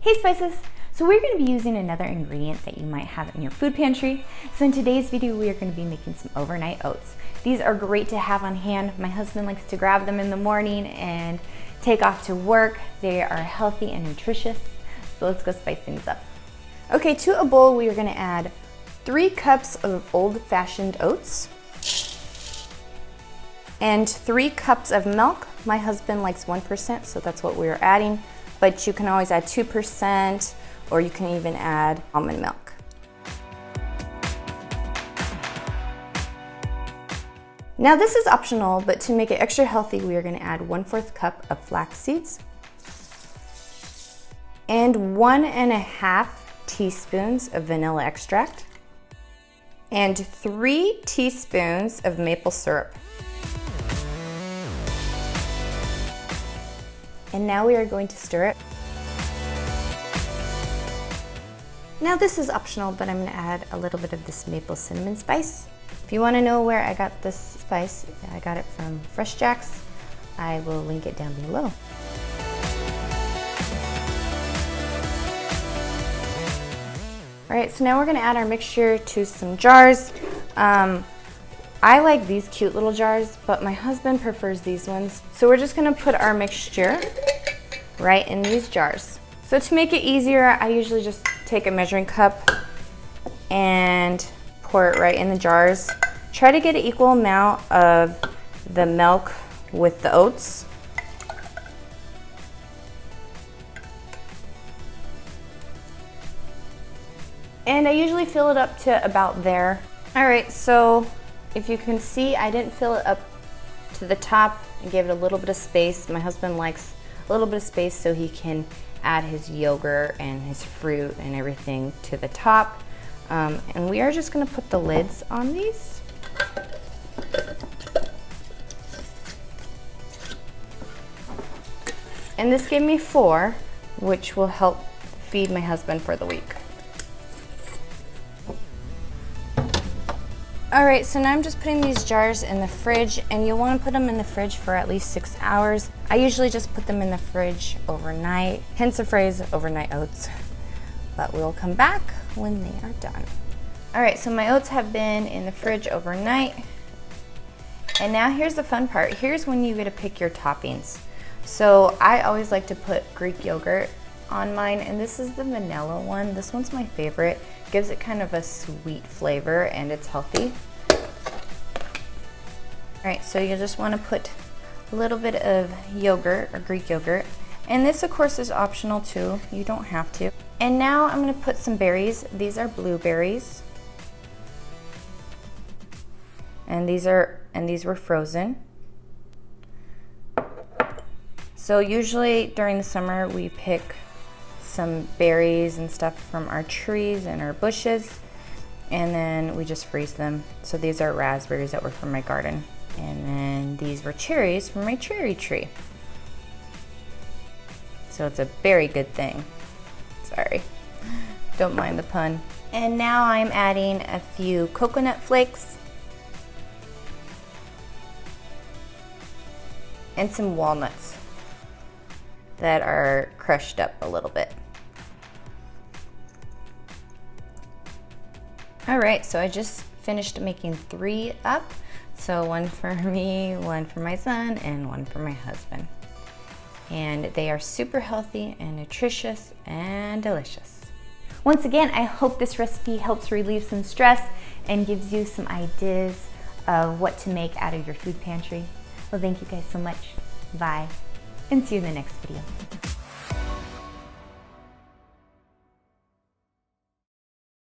Hey Spices! So we're going to be using another ingredient that you might have in your food pantry. So in today's video, we are going to be making some overnight oats. These are great to have on hand. My husband likes to grab them in the morning and take off to work. They are healthy and nutritious. So let's go spice things up. Okay, to a bowl, we are going to add 3 cups of old-fashioned oats and 3 cups of milk. My husband likes 1%, so that's what we're adding. But you can always add 2%, or you can even add almond milk. Now this is optional, but to make it extra healthy, we are going to add 1/4 cup of flax seeds and 1.5 teaspoons of vanilla extract and 3 teaspoons of maple syrup. And now we are going to stir it. Now this is optional, but I'm going to add a little bit of this maple cinnamon spice. If you want to know where I got this spice, I got it from FreshJax. I will link it down below. Alright, so now we're going to add our mixture to some jars. I like these cute little jars, but my husband prefers these ones. So we're just gonna put our mixture right in these jars. So to make it easier, I usually just take a measuring cup and pour it right in the jars. Try to get an equal amount of the milk with the oats. And I usually fill it up to about there. All right, so if you can see, I didn't fill it up to the top. I gave it a little bit of space. My husband likes a little bit of space so he can add his yogurt and his fruit and everything to the top. And we are just gonna put the lids on these. And this gave me 4, which will help feed my husband for the week. All right, so now I'm just putting these jars in the fridge, and you'll want to put them in the fridge for at least 6 hours. I usually just put them in the fridge overnight, hence the phrase overnight oats. But we'll come back when they are done. All right, so my oats have been in the fridge overnight. And now here's the fun part. Here's when you get to pick your toppings. So I always like to put Greek yogurt on mine, and this is the vanilla one. This one's my favorite. Gives it kind of a sweet flavor, and it's healthy. All right, so you just want to put a little bit of yogurt or Greek yogurt, and this of course is optional too. You don't have to. And now I'm going to put some berries. These are blueberries, and these were frozen. So usually during the summer we pick some berries and stuff from our trees and our bushes, and then we just freeze them. So these are raspberries that were from my garden, and then these were cherries from my cherry tree. So it's a very good thing. Sorry, don't mind the pun. And now I'm adding a few coconut flakes and some walnuts that are crushed up a little bit. All right, so I just finished making 3 up. So 1 for me, 1 for my son, and 1 for my husband. And they are super healthy and nutritious and delicious. Once again, I hope this recipe helps relieve some stress and gives you some ideas of what to make out of your food pantry. Well, thank you guys so much. Bye, and see you in the next video.